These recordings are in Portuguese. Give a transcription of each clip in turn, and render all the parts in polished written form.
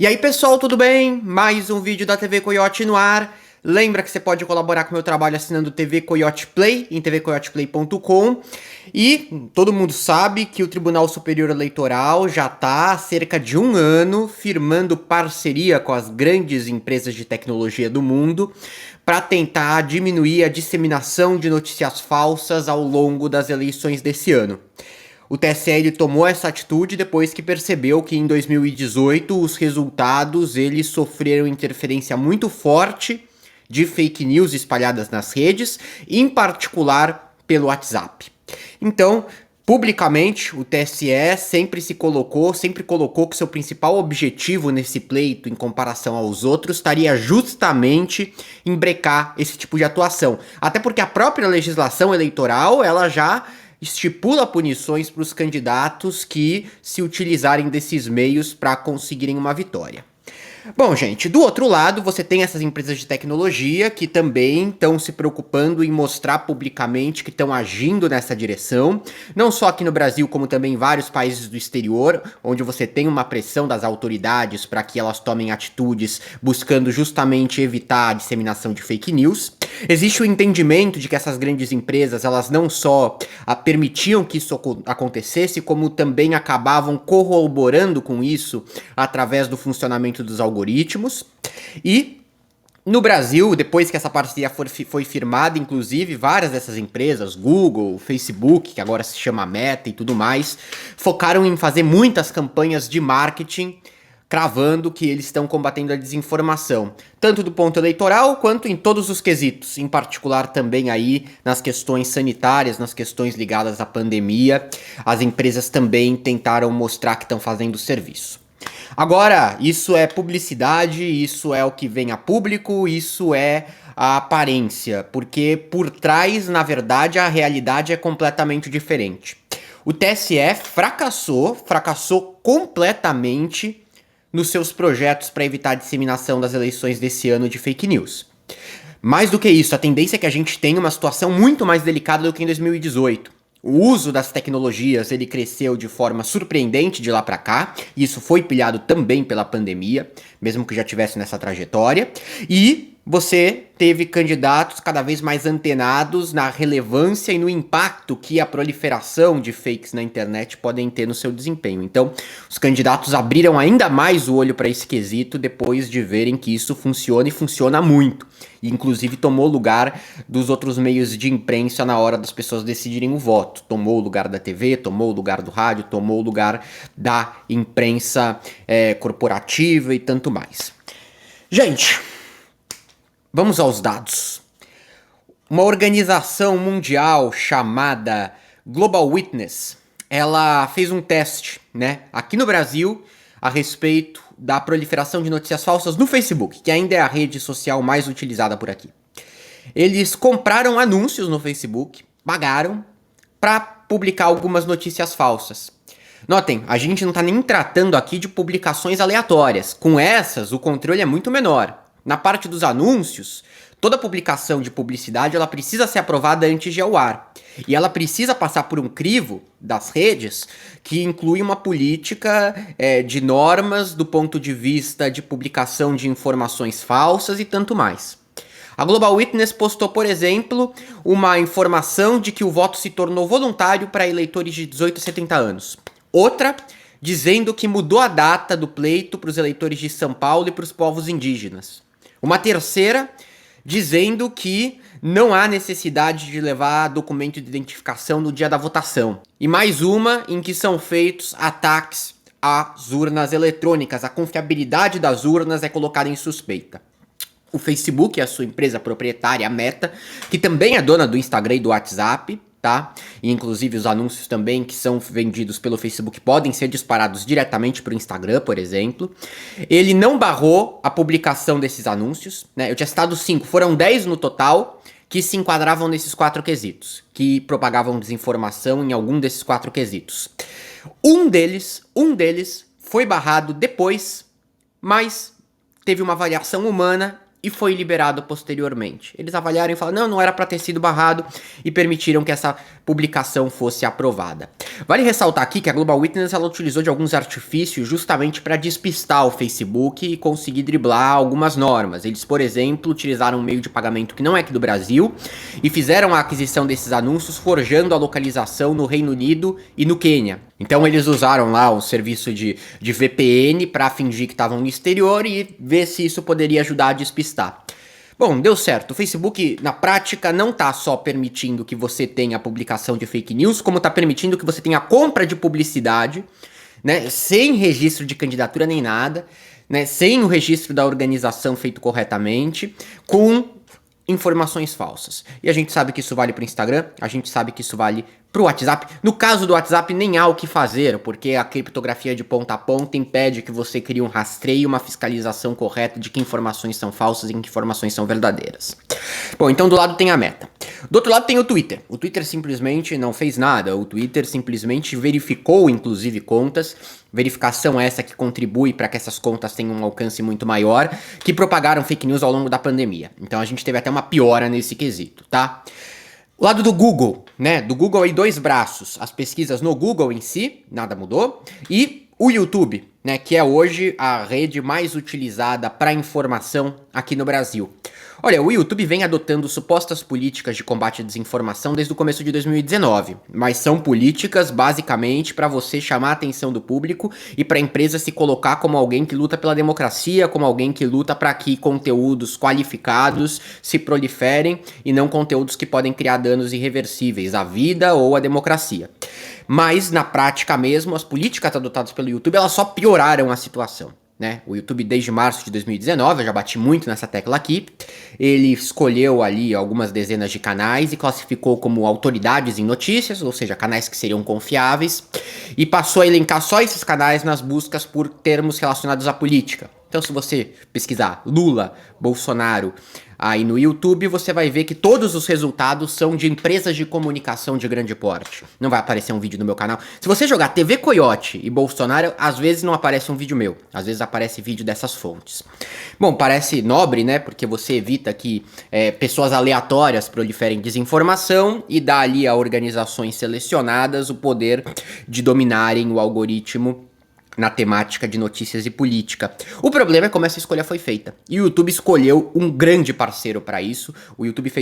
E aí pessoal, tudo bem? Mais um vídeo da TV Coiote no ar. Lembra que você pode colaborar com o meu trabalho assinando TV Coiote Play em tvcoioteplay.com. E todo mundo sabe que o Tribunal Superior Eleitoral já está há cerca de um ano firmando parceria com as grandes empresas de tecnologia do mundo para tentar diminuir a disseminação de notícias falsas ao longo das eleições desse ano. O TSE tomou essa atitude depois que percebeu que em 2018 os resultados eles sofreram interferência muito forte de fake news espalhadas nas redes, em particular pelo WhatsApp. Então, publicamente, o TSE sempre colocou que seu principal objetivo nesse pleito, em comparação aos outros, estaria justamente em brecar esse tipo de atuação. Até porque a própria legislação eleitoral, ela já estipula punições para os candidatos que se utilizarem desses meios para conseguirem uma vitória. Bom, gente, do outro lado, você tem essas empresas de tecnologia que também estão se preocupando em mostrar publicamente que estão agindo nessa direção, não só aqui no Brasil, como também em vários países do exterior, onde você tem uma pressão das autoridades para que elas tomem atitudes buscando justamente evitar a disseminação de fake news. Existe o entendimento de que essas grandes empresas, elas não só permitiam que isso acontecesse, como também acabavam corroborando com isso através do funcionamento dos algoritmos. E no Brasil, depois que essa parceria foi firmada, inclusive, várias dessas empresas, Google, Facebook, que agora se chama Meta e tudo mais, focaram em fazer muitas campanhas de marketing cravando que eles estão combatendo a desinformação, tanto do ponto eleitoral quanto em todos os quesitos, em particular também aí nas questões sanitárias, nas questões ligadas à pandemia, as empresas também tentaram mostrar que estão fazendo o serviço. Agora, isso é publicidade, isso é o que vem a público, isso é a aparência, porque por trás, na verdade, a realidade é completamente diferente. O TSE fracassou completamente nos seus projetos para evitar a disseminação das eleições desse ano de fake news. Mais do que isso, a tendência é que a gente tenha uma situação muito mais delicada do que em 2018. O uso das tecnologias ele cresceu de forma surpreendente de lá para cá, e isso foi pilhado também pela pandemia, mesmo que já tivesse nessa trajetória, e você teve candidatos cada vez mais antenados na relevância e no impacto que a proliferação de fakes na internet podem ter no seu desempenho. Então, os candidatos abriram ainda mais o olho para esse quesito depois de verem que isso funciona e funciona muito. E, inclusive, tomou lugar dos outros meios de imprensa na hora das pessoas decidirem o voto. Tomou o lugar da TV, tomou o lugar do rádio, tomou o lugar da imprensa corporativa e tanto mais. Gente, vamos aos dados. Uma organização mundial chamada Global Witness, ela fez um teste, né, aqui no Brasil, a respeito da proliferação de notícias falsas no Facebook, que ainda é a rede social mais utilizada por aqui. Eles compraram anúncios no Facebook, pagaram para publicar algumas notícias falsas. Notem, a gente não está nem tratando aqui de publicações aleatórias. Com essas, o controle é muito menor. Na parte dos anúncios, toda publicação de publicidade ela precisa ser aprovada antes de ir ao ar. E ela precisa passar por um crivo das redes que inclui uma política de normas do ponto de vista de publicação de informações falsas e tanto mais. A Global Witness postou, por exemplo, uma informação de que o voto se tornou voluntário para eleitores de 18 a 70 anos. Outra, dizendo que mudou a data do pleito para os eleitores de São Paulo e para os povos indígenas. Uma terceira, dizendo que não há necessidade de levar documento de identificação no dia da votação. E mais uma em que são feitos ataques às urnas eletrônicas. A confiabilidade das urnas é colocada em suspeita. O Facebook, a sua empresa proprietária, a Meta, que também é dona do Instagram e do WhatsApp, tá? E inclusive os anúncios também que são vendidos pelo Facebook podem ser disparados diretamente para o Instagram, por exemplo. Ele não barrou a publicação desses anúncios, né? Eu tinha citado 5, foram 10 no total que se enquadravam nesses 4 quesitos, que propagavam desinformação em algum desses 4 quesitos. Um deles foi barrado depois, mas teve uma variação humana e foi liberado posteriormente. Eles avaliaram e falaram, não era para ter sido barrado e permitiram que essa publicação fosse aprovada. Vale ressaltar aqui que a Global Witness ela utilizou de alguns artifícios justamente para despistar o Facebook e conseguir driblar algumas normas. Eles, por exemplo, utilizaram um meio de pagamento que não é aqui do Brasil e fizeram a aquisição desses anúncios forjando a localização no Reino Unido e no Quênia. Então eles usaram lá um serviço de VPN para fingir que estavam no exterior e ver se isso poderia ajudar a despistar. Bom, deu certo. O Facebook, na prática, não tá só permitindo que você tenha a publicação de fake news, como tá permitindo que você tenha a compra de publicidade, né, sem registro de candidatura nem nada, né, sem o registro da organização feito corretamente, com informações falsas. E a gente sabe que isso vale para o Instagram, a gente sabe que isso vale para o WhatsApp. No caso do WhatsApp nem há o que fazer, porque a criptografia de ponta a ponta impede que você crie um rastreio, uma fiscalização correta de que informações são falsas e que informações são verdadeiras. Bom, então do lado tem a Meta. Do outro lado tem o Twitter. O Twitter simplesmente não fez nada, o Twitter simplesmente verificou, inclusive, contas, verificação essa que contribui para que essas contas tenham um alcance muito maior, que propagaram fake news ao longo da pandemia. Então a gente teve até uma piora nesse quesito, tá? O lado do Google, né? Do Google aí dois braços. As pesquisas no Google em si, nada mudou. E o YouTube, né? Que é hoje a rede mais utilizada para informação aqui no Brasil. Olha, o YouTube vem adotando supostas políticas de combate à desinformação desde o começo de 2019, mas são políticas basicamente para você chamar a atenção do público e para a empresa se colocar como alguém que luta pela democracia, como alguém que luta para que conteúdos qualificados se proliferem e não conteúdos que podem criar danos irreversíveis à vida ou à democracia. Mas na prática mesmo, as políticas adotadas pelo YouTube elas só pioraram a situação. Né? O YouTube desde março de 2019, eu já bati muito nessa tecla aqui, ele escolheu ali algumas dezenas de canais e classificou como autoridades em notícias, ou seja, canais que seriam confiáveis, e passou a elencar só esses canais nas buscas por termos relacionados à política. Então se você pesquisar Lula, Bolsonaro, aí no YouTube você vai ver que todos os resultados são de empresas de comunicação de grande porte. Não vai aparecer um vídeo no meu canal. Se você jogar TV Coyote e Bolsonaro, às vezes não aparece um vídeo meu. Às vezes aparece vídeo dessas fontes. Bom, parece nobre, né? Porque você evita que pessoas aleatórias proliferem desinformação e dá ali a organizações selecionadas o poder de dominarem o algoritmo na temática de notícias e política. O problema é como essa escolha foi feita. E o YouTube escolheu um grande parceiro para isso. O YouTube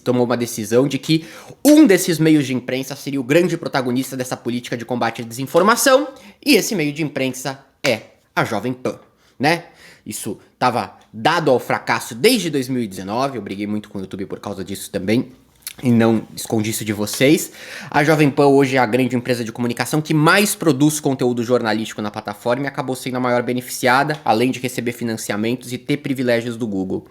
tomou uma decisão de que um desses meios de imprensa seria o grande protagonista dessa política de combate à desinformação. E esse meio de imprensa é a Jovem Pan, né? Isso estava dado ao fracasso desde 2019. Eu briguei muito com o YouTube por causa disso também. E não escondi isso de vocês. A Jovem Pan hoje é a grande empresa de comunicação que mais produz conteúdo jornalístico na plataforma e acabou sendo a maior beneficiada, além de receber financiamentos e ter privilégios do Google.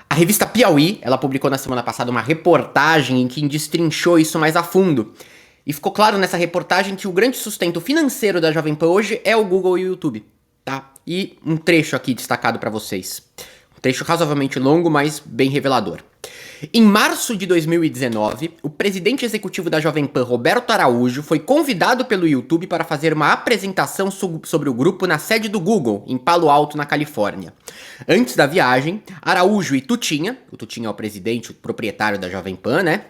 A revista Piauí, ela publicou na semana passada uma reportagem em que destrinchou isso mais a fundo. E ficou claro nessa reportagem que o grande sustento financeiro da Jovem Pan hoje é o Google e o YouTube, tá? E um trecho aqui destacado para vocês. Um trecho razoavelmente longo, mas bem revelador. Em março de 2019, o presidente executivo da Jovem Pan, Roberto Araújo, foi convidado pelo YouTube para fazer uma apresentação sobre o grupo na sede do Google, em Palo Alto, na Califórnia. Antes da viagem, Araújo e Tutinha, o Tutinha é o presidente, o proprietário da Jovem Pan, né?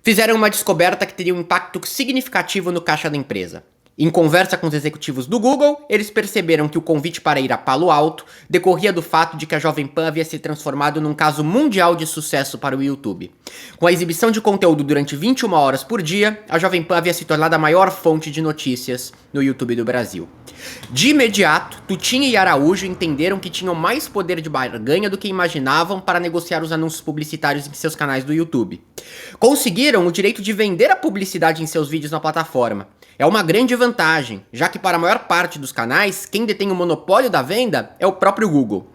Fizeram uma descoberta que teria um impacto significativo no caixa da empresa. Em conversa com os executivos do Google, eles perceberam que o convite para ir a Palo Alto decorria do fato de que a Jovem Pan havia se transformado num caso mundial de sucesso para o YouTube. Com a exibição de conteúdo durante 21 horas por dia, a Jovem Pan havia se tornado a maior fonte de notícias no YouTube do Brasil. De imediato, Tutinha e Araújo entenderam que tinham mais poder de barganha do que imaginavam para negociar os anúncios publicitários em seus canais do YouTube. Conseguiram o direito de vender a publicidade em seus vídeos na plataforma. É uma grande vantagem, já que para a maior parte dos canais, quem detém o monopólio da venda é o próprio Google.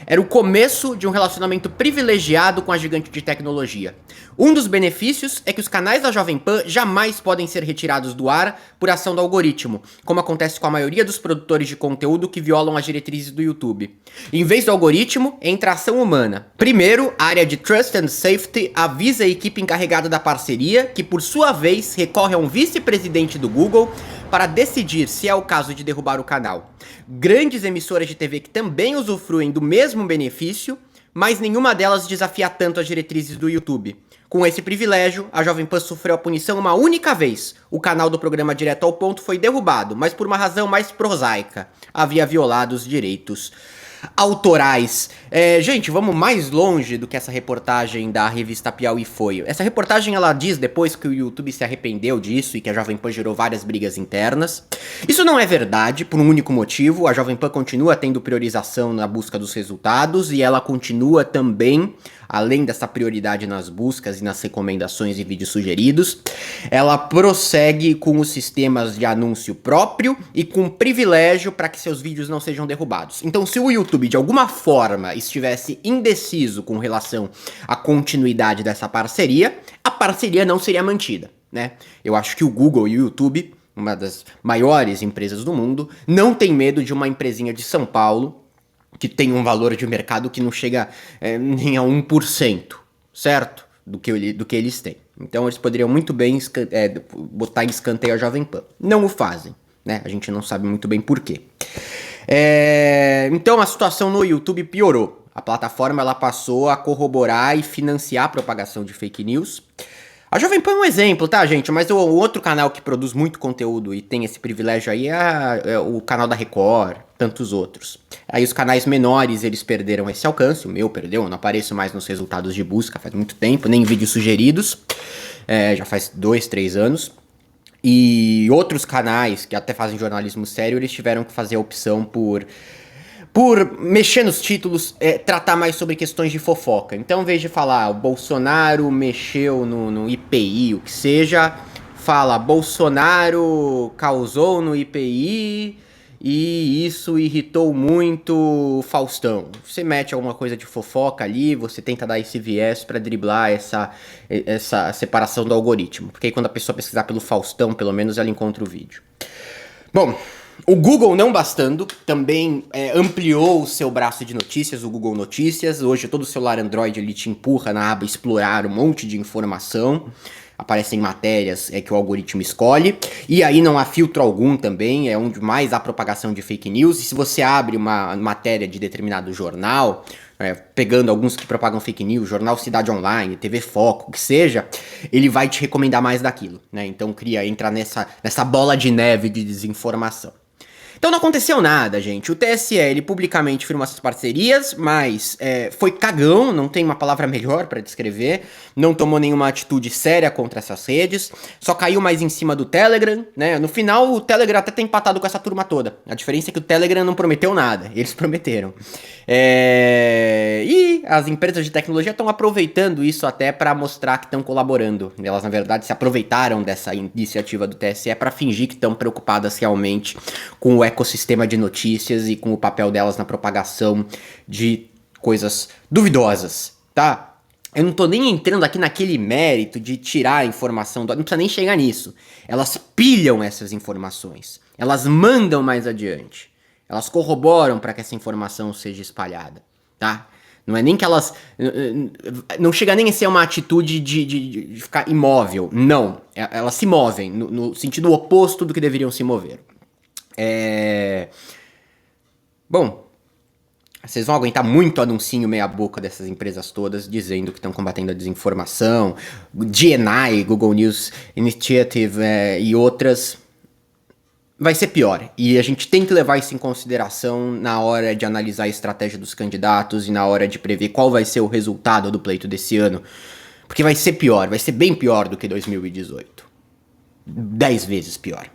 Era o começo de um relacionamento privilegiado com a gigante de tecnologia. Um dos benefícios é que os canais da Jovem Pan jamais podem ser retirados do ar por ação do algoritmo, como acontece com a maioria dos produtores de conteúdo que violam as diretrizes do YouTube. Em vez do algoritmo, entra a ação humana. Primeiro, a área de Trust and Safety avisa a equipe encarregada da parceria, que por sua vez recorre a um vice-presidente do Google para decidir se é o caso de derrubar o canal. Grandes emissoras de TV que também usufruem do mesmo benefício mas nenhuma delas desafia tanto as diretrizes do YouTube. Com esse privilégio, a Jovem Pan sofreu a punição uma única vez. O canal do programa Direto ao Ponto foi derrubado, mas por uma razão mais prosaica. Havia violado os direitos autorais. Gente, vamos mais longe do que essa reportagem da revista Piauí foi. Essa reportagem, ela diz depois que o YouTube se arrependeu disso e que a Jovem Pan gerou várias brigas internas. Isso não é verdade, por um único motivo. A Jovem Pan continua tendo priorização na busca dos resultados e ela continua também, além dessa prioridade nas buscas e nas recomendações e vídeos sugeridos, ela prossegue com os sistemas de anúncio próprio e com privilégio para que seus vídeos não sejam derrubados. Então, se o YouTube de alguma forma estivesse indeciso com relação à continuidade dessa parceria, a parceria não seria mantida, né? Eu acho que o Google e o YouTube, uma das maiores empresas do mundo, não tem medo de uma empresinha de São Paulo que tem um valor de mercado que não chega nem a 1%, certo? Do que eles têm. Então eles poderiam muito bem botar em escanteio a Jovem Pan. Não o fazem, né? A gente não sabe muito bem por quê. Então a situação no YouTube piorou. A plataforma ela passou a corroborar e financiar a propagação de fake news. A Jovem Pan é um exemplo, tá, gente? Mas o outro canal que produz muito conteúdo e tem esse privilégio aí é o canal da Record, tantos outros. Aí os canais menores, eles perderam esse alcance, o meu perdeu, eu não apareço mais nos resultados de busca faz muito tempo, nem em vídeos sugeridos, já faz 2, 3 anos. E outros canais que até fazem jornalismo sério, eles tiveram que fazer a opção por mexer nos títulos, tratar mais sobre questões de fofoca. Então, em vez de falar o Bolsonaro mexeu no IPI, o que seja, fala Bolsonaro causou no IPI e isso irritou muito o Faustão. Você mete alguma coisa de fofoca ali, você tenta dar esse viés pra driblar essa separação do algoritmo. Porque aí quando a pessoa pesquisar pelo Faustão, pelo menos ela encontra o vídeo. Bom, o Google, não bastando, também ampliou o seu braço de notícias, o Google Notícias. Hoje todo celular Android ele te empurra na aba explorar um monte de informação. Aparecem matérias que o algoritmo escolhe. E aí não há filtro algum também, é onde mais há propagação de fake news. E se você abre uma matéria de determinado jornal, pegando alguns que propagam fake news, jornal Cidade Online, TV Foco, o que seja, ele vai te recomendar mais daquilo, né? Então entra nessa bola de neve de desinformação. Então não aconteceu nada, gente. O TSE, ele publicamente firmou essas parcerias, mas foi cagão, não tem uma palavra melhor pra descrever, não tomou nenhuma atitude séria contra essas redes, só caiu mais em cima do Telegram, né? No final, o Telegram até tem empatado com essa turma toda. A diferença é que o Telegram não prometeu nada, eles prometeram. E as empresas de tecnologia estão aproveitando isso até pra mostrar que estão colaborando. Elas, na verdade, se aproveitaram dessa iniciativa do TSE pra fingir que estão preocupadas realmente com o ecossistema de notícias e com o papel delas na propagação de coisas duvidosas, tá? Eu não tô nem entrando aqui naquele mérito de tirar a informação, não precisa nem chegar nisso. Elas pilham essas informações, elas mandam mais adiante, elas corroboram para que essa informação seja espalhada, tá? Não é nem que elas... Não chega nem a ser uma atitude de ficar imóvel, não. Elas se movem no sentido oposto do que deveriam se mover. Bom, vocês vão aguentar muito anuncinho meia boca dessas empresas todas dizendo que estão combatendo a desinformação, GNI, Google News Initiative e outras. Vai ser pior, e a gente tem que levar isso em consideração na hora de analisar a estratégia dos candidatos e na hora de prever qual vai ser o resultado do pleito desse ano, porque vai ser pior, vai ser bem pior do que 2018, 10 vezes pior.